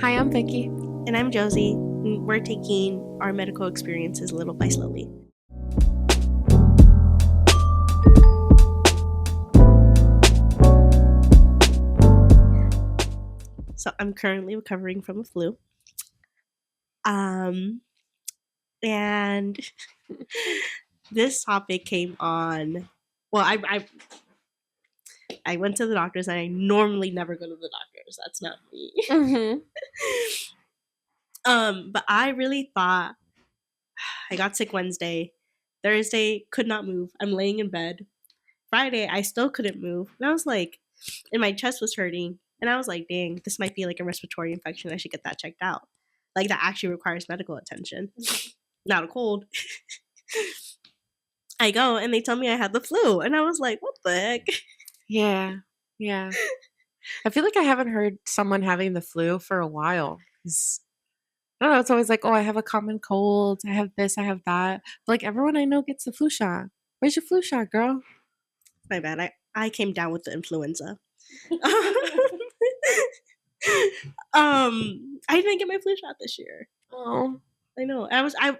Hi, I'm Vicky. And I'm Josie. And we're taking our medical experiences little by slowly. So I'm currently recovering from a flu. And this topic came on. Well, I went to the doctors, and I normally never go to the doctors. That's not me. But I really thought I got sick Wednesday. Thursday, could not move. I'm laying in bed. Friday, I still couldn't move. And I was like, and my chest was hurting. And I was like, dang, this might be like a respiratory infection. I should get that checked out. Like, that actually requires medical attention, not a cold. I go and they tell me I had the flu. And I was like, what the heck? Yeah. I feel like I haven't heard someone having the flu for a while. I don't know. It's always like, oh, I have a common cold. I have this, I have that. But like everyone I know gets the flu shot. Where's your flu shot, girl? My bad. I came down with the influenza. I didn't get my flu shot this year. Oh. I know.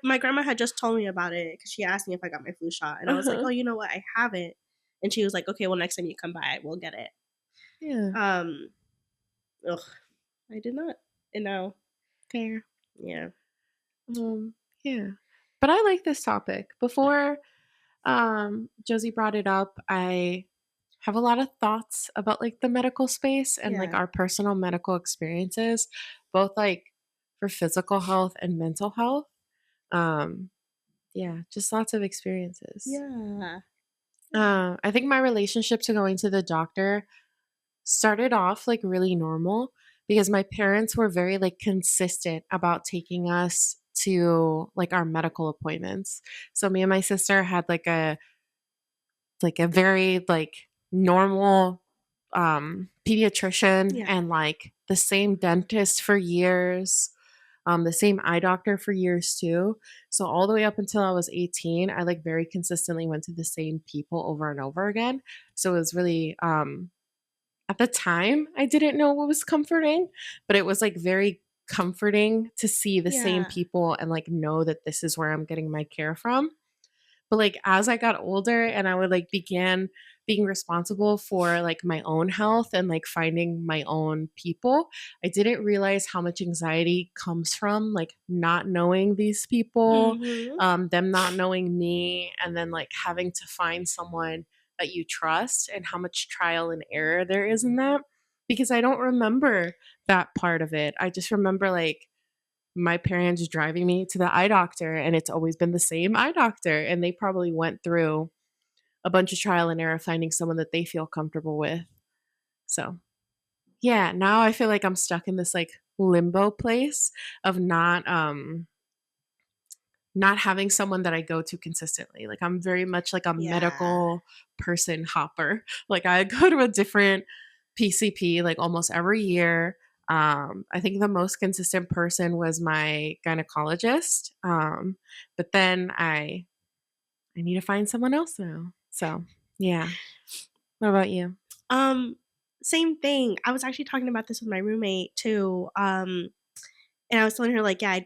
My grandma had just told me about it because she asked me if I got my flu shot, and I was like, oh, you know what? I haven't. And she was like, okay, well, next time you come by, we'll get it. Yeah. I did not. And now, Fair. yeah. Yeah. But I like this topic. Before Josie brought it up, I have a lot of thoughts about like the medical space and like our personal medical experiences, both like for physical health and mental health. Yeah, just lots of experiences. Yeah. I think my relationship to going to the doctor started off like really normal because my parents were very like consistent about taking us to like our medical appointments. So me and my sister had like a very like normal pediatrician and like the same dentist for years, the same eye doctor for years too. So all the way up until I was 18, I like very consistently went to the same people over and over again. So it was really at the time I didn't know what was comforting, but it was like very comforting to see the same people and like know that this is where I'm getting my care from. But like as I got older and I would like began being responsible for like my own health and like finding my own people, I didn't realize how much anxiety comes from like not knowing these people, them not knowing me, and then like having to find someone that you trust and how much trial and error there is in that. Because I don't remember that part of it. I just remember like my parents driving me to the eye doctor, and it's always been the same eye doctor, and they probably went through a bunch of trial and error finding someone that they feel comfortable with. So yeah, now I feel like I'm stuck in this like limbo place of not having someone that I go to consistently. Like I'm very much like a medical person hopper. Like I go to a different PCP like almost every year. I think the most consistent person was my gynecologist. But then I need to find someone else now. So yeah. What about you? Same thing. I was actually talking about this with my roommate too. And I was telling her like, yeah,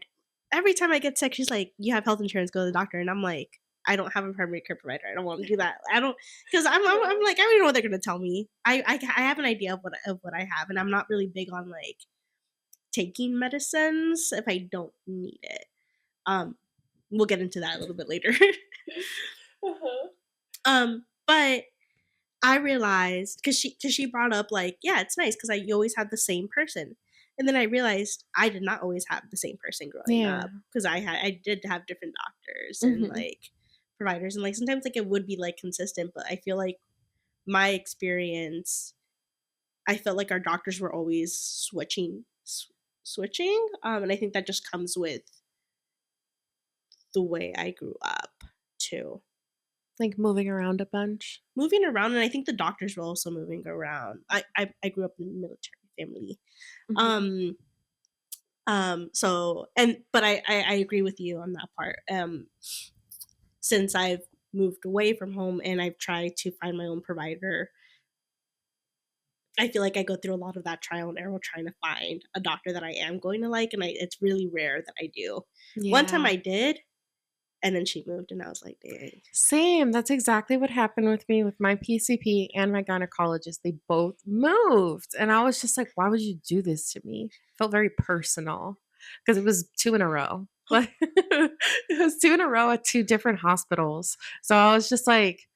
every time I get sick, she's like, you have health insurance, go to the doctor. And I'm like, I don't have a primary care provider. I don't want to do that. I don't, because I'm like, I already know what they're gonna tell me. I have an idea of what I have, and I'm not really big on like taking medicines if I don't need it. We'll get into that a little bit later. But I realized because she brought up like, yeah, it's nice because you always have the same person. And then I realized I did not always have the same person growing up because I did have different doctors and like providers, and like sometimes like it would be like consistent, but I feel like my experience, I felt like our doctors were always switching, and I think that just comes with the way I grew up too. Like moving around a bunch. Moving around, and I think the doctors were also moving around. I grew up in a military family. So but I agree with you on that part. Since I've moved away from home and I've tried to find my own provider, I feel like I go through a lot of that trial and error trying to find a doctor that I am going to like, and it's really rare that I do. One time Yeah. I did, and then she moved, and I was like, "Dang." Same. That's exactly what happened with me with my PCP and my gynecologist. They both moved. And I was just like, why would you do this to me? Felt very personal because it was 2 in a row. Like it was 2 in a row at 2 different hospitals. So I was just like,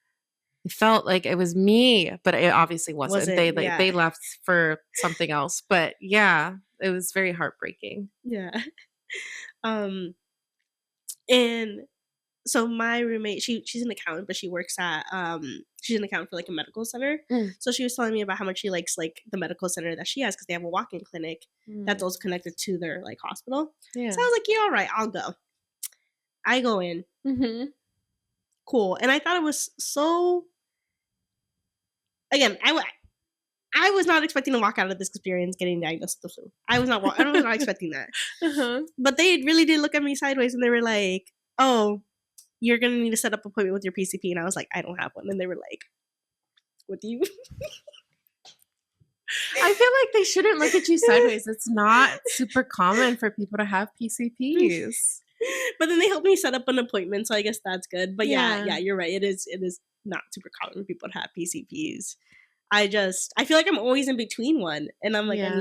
it felt like it was me, but it obviously wasn't. Wasn't, They yeah. left for something else. But yeah, it was very heartbreaking. Yeah. Um, and so my roommate, she's an accountant, but she works at she's an accountant for like a medical center. Mm, So she was telling me about how much she likes like the medical center that she has because they have a walk-in clinic that's mm, also connected to their like hospital. So yeah. I was like, yeah, all right, I'll go. I go in, Mhm. cool, and I thought it was so. Again, I was not expecting to walk out of this experience getting diagnosed with the flu. I was not expecting that. Uh-huh. But they really did look at me sideways, and they were like, "Oh, you're gonna need to set up an appointment with your PCP." And I was like, "I don't have one." And they were like, "What do you?" I feel like they shouldn't look at you sideways. It's not super common for people to have PCPs. But then they helped me set up an appointment, so I guess that's good. But yeah, Yeah. you're right. It is not super common for people to have PCPs. I feel like I'm always in between one, and I'm like, Yeah.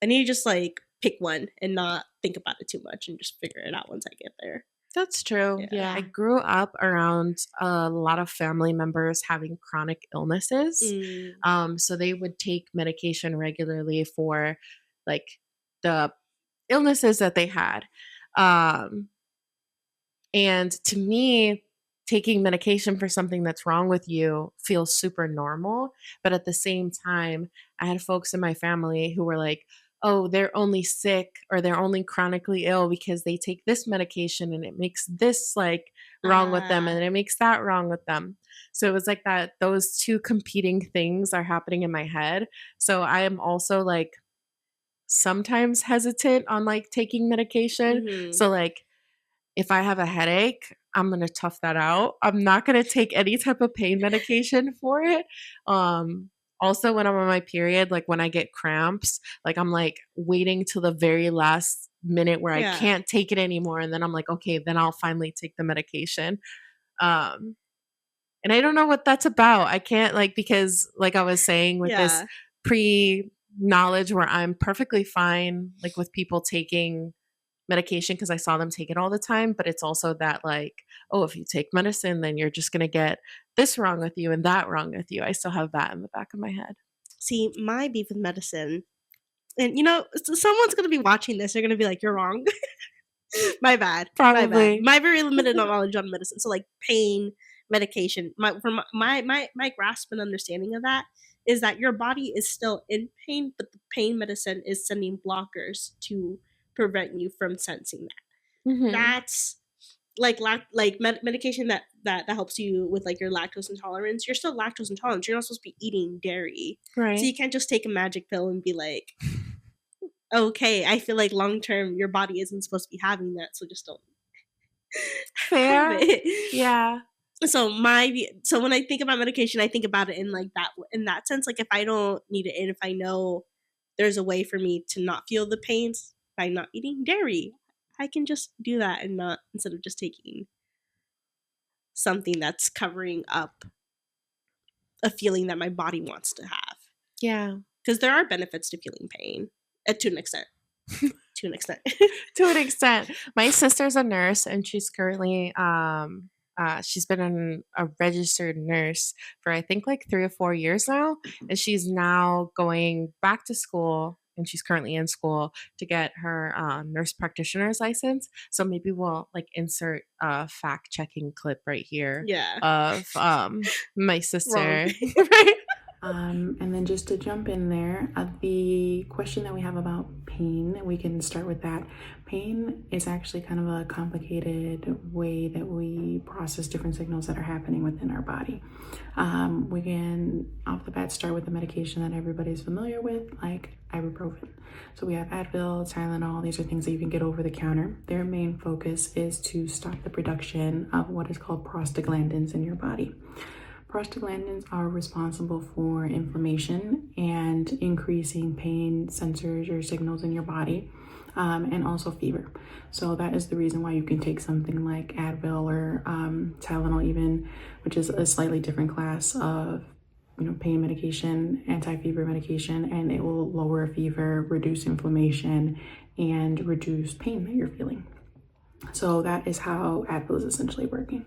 I need to just like pick one and not think about it too much and just figure it out once I get there. That's true. Yeah. I Yeah. grew up around a lot of family members having chronic illnesses. Mm. So they would take medication regularly for like the illnesses that they had. Um, And to me, taking medication for something that's wrong with you feels super normal. But at the same time, I had folks in my family who were like, oh, they're only sick or they're only chronically ill because they take this medication and it makes this like wrong with them Ah, and it makes that wrong with them. So it was like that, those two competing things are happening in my head. So I am also like sometimes hesitant on like taking medication. mhm. So like if I have a headache, I'm gonna tough that out. I'm not gonna take any type of pain medication for it. Um, Also, when I'm on my period, like when I get cramps, like I'm like waiting till the very last minute where I Yeah, can't take it anymore, and then I'm like, okay, then I'll finally take the medication. Um, and I don't know what that's about. I can't like because like I was saying with this yeah. pre knowledge where I'm perfectly fine like with people taking medication because I saw them take it all the time, but it's also that like, oh, if you take medicine, then you're just gonna get this wrong with you and that wrong with you. I still have that in the back of my head. See, my beef with medicine, and someone's gonna be watching this. They're gonna be like, "You're wrong." My bad. My bad. Probably. My very limited knowledge on medicine. So like pain, medication. From my grasp and understanding of that is that your body is still in pain, but the pain medicine is sending blockers to prevent you from sensing that. Mhm. That's medication that helps you with like your lactose intolerance. You're still lactose intolerant. You're not supposed to be eating dairy, so Right. you can't just take a magic pill and be like, okay, I feel like long term your body isn't supposed to be having that, so just don't have Fair. it. Yeah. So when I think about medication, I think about it in like in that sense. Like if I don't need it, and if I know there's a way for me to not feel the pains by not eating dairy, I can just do that and not instead of just taking something that's covering up a feeling that my body wants to have. Yeah. Because there are benefits to feeling pain, to an extent. To an extent. To an extent. My sister's a nurse and she's been a registered nurse for I think like 3 or 4 years now. And she's now going back to school and she's currently in school to get her nurse practitioner's license. So maybe we'll like insert a fact checking clip right here Yeah. of my Wrong. sister. Right? And then just to jump in there, the question that we have about pain, we can start with that. Pain is actually kind of a complicated way that we process different signals that are happening within our body. We can, off the bat, start with the medication that everybody's familiar with, like ibuprofen. So we have Advil, Tylenol, these are things that you can get over the counter. Their main focus is to stop the production of what is called prostaglandins in your body. Prostaglandins are responsible for inflammation and increasing pain sensors or signals in your body, and also fever. So that is the reason why you can take something like Advil or Tylenol even, which is a slightly different class of pain medication, anti-fever medication, and it will lower fever, reduce inflammation, and reduce pain that you're feeling. So that is how Advil is essentially working.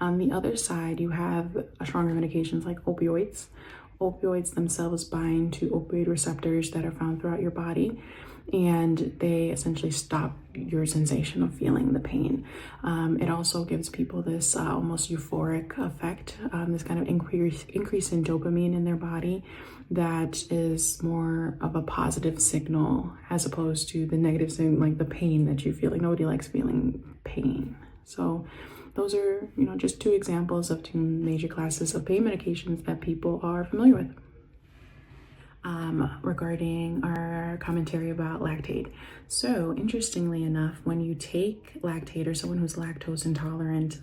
On the other side, you have stronger medications like opioids. Opioids themselves bind to opioid receptors that are found throughout your body, and they essentially stop your sensation of feeling the pain. It also gives people this almost euphoric effect, this kind of increase in dopamine in their body that is more of a positive signal as opposed to the negative signal, like the pain that you feel. Like nobody likes feeling pain. So those are, just two examples of two major classes of pain medications that people are familiar with. Regarding our commentary about lactate. So interestingly enough, when you take lactate or someone who's lactose intolerant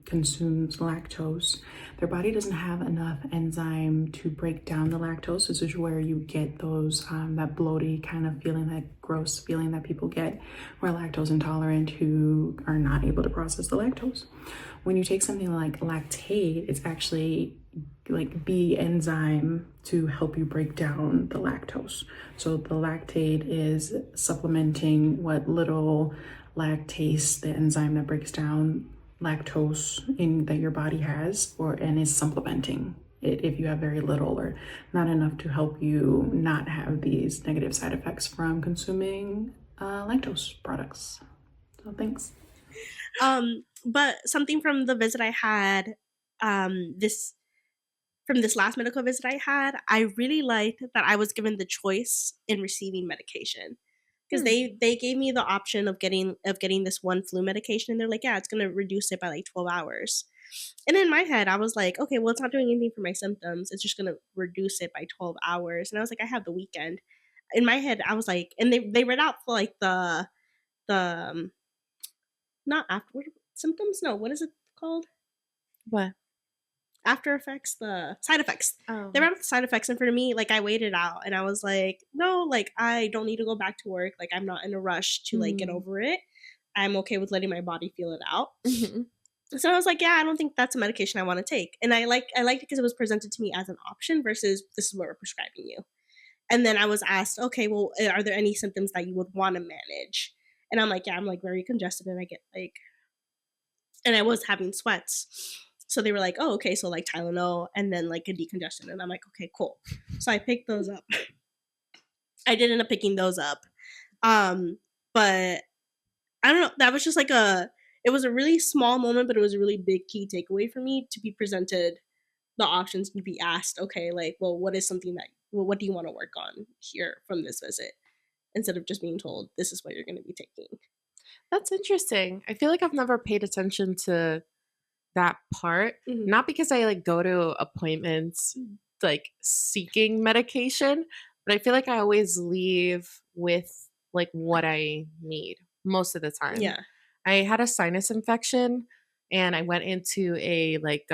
consumes lactose, their body doesn't have enough enzyme to break down the lactose. This is where you get those, that bloaty kind of feeling, that gross feeling that people get who are lactose intolerant who are not able to process the lactose. When you take something like lactate, it's actually like the enzyme to help you break down the lactose. So the lactate is supplementing what little lactase, the enzyme that breaks down lactose that your body has, and is supplementing it if you have very little or not enough to help you not have these negative side effects from consuming lactose products. So thanks. But something from the visit I had, from this last medical visit I had, I really liked that I was given the choice in receiving medication. Because they gave me the option of getting this one flu medication, and they're like, yeah, it's gonna reduce it by like 12 hours. And in my head, I was like, okay, well, it's not doing anything for my symptoms. It's just gonna reduce it by 12 hours. And I was like, I have the weekend. In my head, I was like, and they read out for like the not afterward symptoms. No, what is it called? What? After effects, the side effects. Oh. They ran out the side effects, and for me, like, I waited out, and I was like, no, like, I don't need to go back to work. Like, I'm not in a rush to like get over it. I'm okay with letting my body feel it out. So I was like, yeah, I don't think that's a medication I want to take. And I liked it because it was presented to me as an option versus this is what we're prescribing you. And then I was asked, okay, well, are there any symptoms that you would want to manage? And I'm like, yeah, I'm like very congested, and I get like, and I was having sweats. So they were like, oh, okay, so like Tylenol and then like a decongestant. And I'm like, okay, cool. So I picked those up. I did end up picking those up. But I don't know. That was just like it was a really small moment, but it was a really big key takeaway for me to be presented the options and be asked, okay, like, well, what is something what do you want to work on here from this visit? Instead of just being told, this is what you're going to be taking. That's interesting. I feel like I've never paid attention to that part. Not because I like go to appointments like seeking medication, but I feel like I always leave with like what I need most of the time. Yeah. I had a sinus infection and I went into a like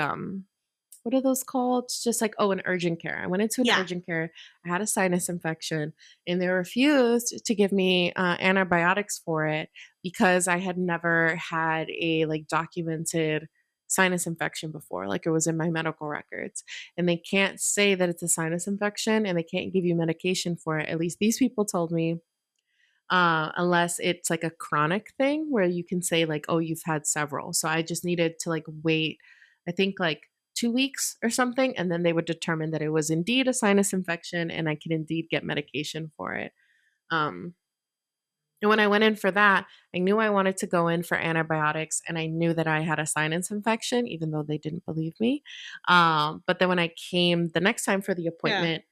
what are those called? It's just like, an urgent care. I went into an urgent care. I had a sinus infection and they refused to give me antibiotics for it because I had never had a like documented sinus infection before, like it was in my medical records. And they can't say that it's a sinus infection and they can't give you medication for it. At least these people told me, unless it's like a chronic thing where you can say like, oh, you've had several. So I just needed to like wait, I think like 2 weeks or something. And then they would determine that it was indeed a sinus infection and I could indeed get medication for it. And when I went in for that, I knew I wanted to go in for antibiotics and I knew that I had a sinus infection, even though they didn't believe me. But then when I came the next time for the appointment,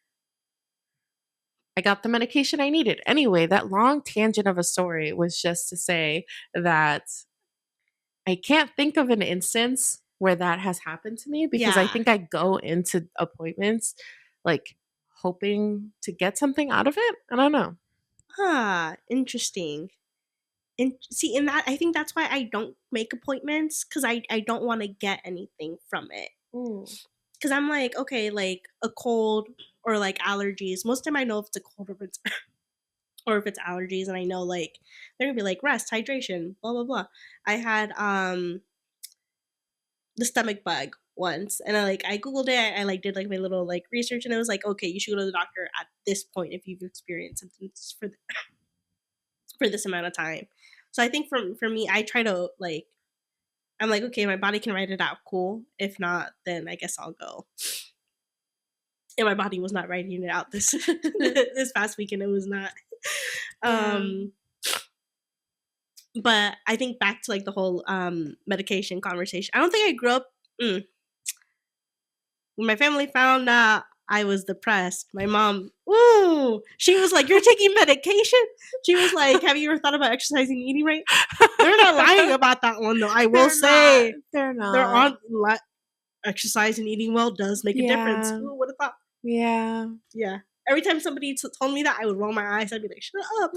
I got the medication I needed. Anyway, that long tangent of a story was just to say that I can't think of an instance where that has happened to me because I think I go into appointments like hoping to get something out of it. I don't know. Interesting. And see, in that, I think that's why I don't make appointments because I don't want to get anything from it. because I'm like, okay, like a cold or like allergies. Most of the time I know if it's a cold or if it's or if it's allergies, and I know like they're gonna be like rest, hydration, blah blah blah. I had the stomach bug once, and I googled it. I like did like my little like research, and it was like, okay, you should go to the doctor at this point if you've experienced symptoms for this amount of time. So I think for me, I try to like, I'm like, okay, my body can write it out, cool. If not, then I guess I'll go. And my body was not writing it out this this past weekend. It was not. Um, but I think back to like the whole medication conversation. I don't think I grew up. When my family found out I was depressed, my mom, she was like, "You're taking medication?" She was like, "Have you ever thought about exercising and eating right?" They're not lying about that one though. I will say they're not. they're on exercise and eating well does make a difference. Who would have thought? Yeah. Every time somebody told me that, I would roll my eyes. I'd be like, "Shut up."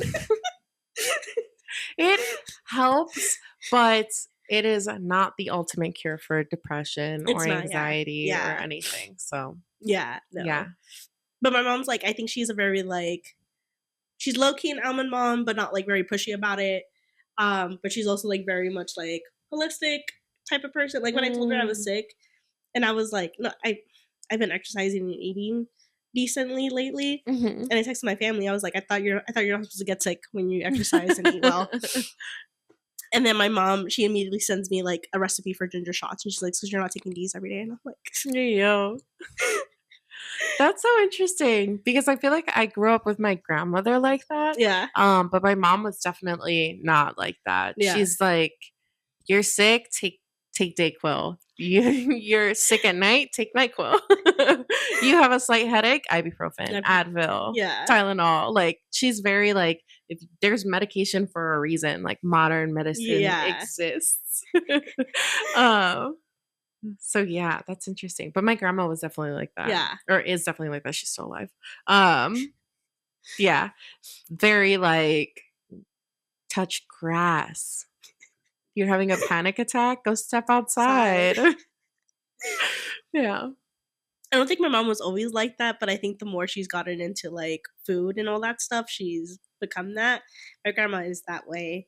It helps, but it is not the ultimate cure for depression or anxiety or anything. So no. But my mom's like, I think she's a very like, she's low key an almond mom, but not like very pushy about it. But she's also like very much like holistic type of person. Like when I told her I was sick, and I was like, no, I've been exercising and eating decently lately, and I texted my family. I was like, I thought you're not supposed to get sick when you exercise and eat well. And then my mom, she immediately sends me like a recipe for ginger shots, and she's like, "So you're not taking these every day?" And I'm like, "Yo." That's so interesting because I feel like I grew up with my grandmother like that. Yeah. But my mom was definitely not like that. Yeah. She's like, "You're sick, take Dayquil. You're sick at night, take NyQuil. You have a slight headache, ibuprofen, Advil, Tylenol." Like she's very like, if there's medication for a reason, like modern medicine exists. So yeah, that's interesting. But my grandma was definitely like that. Yeah. Or is definitely like that. She's still alive. Yeah. Very like, touch grass. You're having a panic attack, go step outside. Yeah. I don't think my mom was always like that, but I think the more she's gotten into like food and all that stuff, she's become that. My grandma is that way.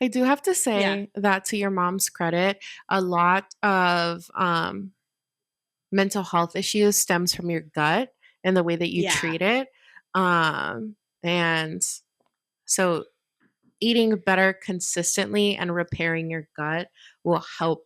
I do have to say that to your mom's credit, a lot of mental health issues stems from your gut and the way that you treat it. And so eating better consistently and repairing your gut will help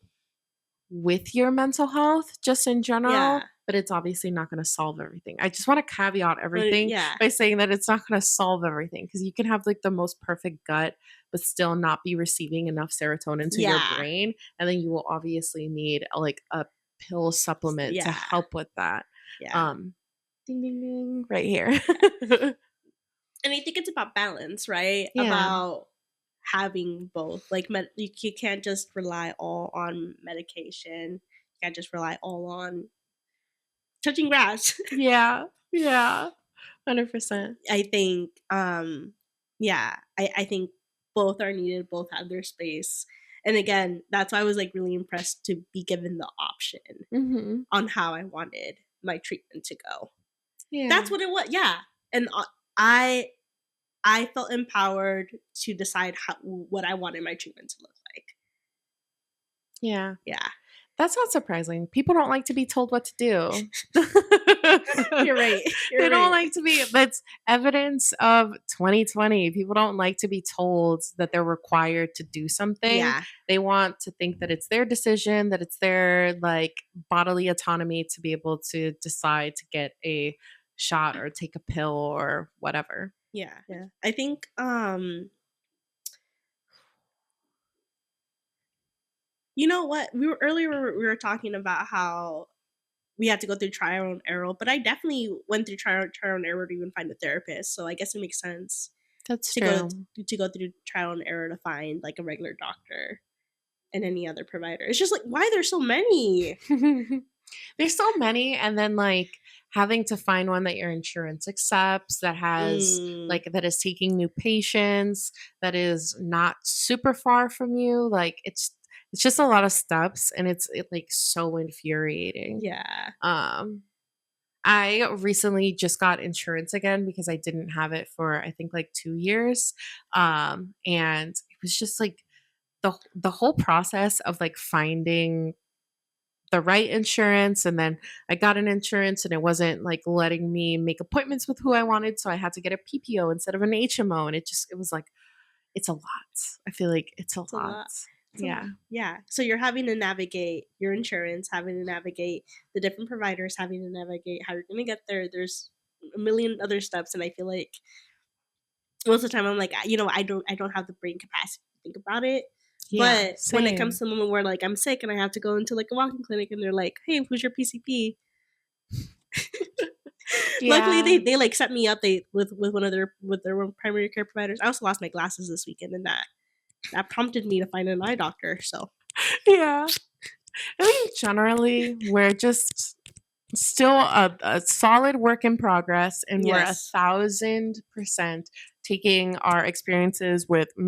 with your mental health just in general, but it's obviously not going to solve everything. I just want to caveat everything by saying that it's not going to solve everything, because you can have like the most perfect gut but still not be receiving enough serotonin to your brain, and then you will obviously need like a pill supplement to help with that. Ding ding ding right here. And I think it's about balance, right? About having both. Like you can't just rely all on medication. You can't just rely all on touching grass. Yeah 100%. I think I think both are needed, both have their space. And again, that's why I was like really impressed to be given the option on how I wanted my treatment to go. That's what it was. And I felt empowered to decide what I wanted my treatment to look like. Yeah. That's not surprising. People don't like to be told what to do. You're right. They don't like to be. That's evidence of 2020. People don't like to be told that they're required to do something. They want to think that it's their decision, that it's their like bodily autonomy to be able to decide to get a shot or take a pill or whatever. Yeah. I think you know what? We were talking about how we had to go through trial and error, but I definitely went through trial and error to even find a therapist. So I guess it makes sense. That's to go through trial and error to find like a regular doctor and any other provider. It's just like, why there's so many? There's so many, and then like having to find one that your insurance accepts, that has like that is taking new patients, that is not super far from you. Like it's just a lot of steps, and it's like so infuriating. Yeah. I recently just got insurance again because I didn't have it for I think like 2 years. And it was just like the whole process of like finding the right insurance, and then I got an insurance and it wasn't like letting me make appointments with who I wanted, so I had to get a PPO instead of an HMO, and it was like it's a lot. I feel like it's a It's a lot. lot. Yeah. Yeah. So you're having to navigate your insurance, having to navigate the different providers, having to navigate how you're going to get there. There's a million other steps, and I feel like most of the time I'm like, I don't have the brain capacity to think about it. Yeah, But when it comes same. to the moment where like I'm sick and I have to go into like a walking clinic and they're like, "Hey, who's your PCP?" Luckily, Yeah. they like set me up with one of their primary care providers. I also lost my glasses this weekend, and that prompted me to find an eye doctor. So Yeah. I think generally we're just still a solid work in progress, and yes, we're 1,000% taking our experiences with the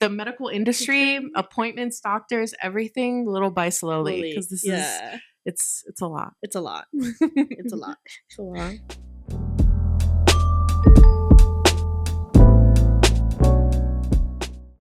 medical industry, appointments, doctors, everything little by slowly, because this is yeah, it's a lot. it's a lot. It's a lot. It's a lot.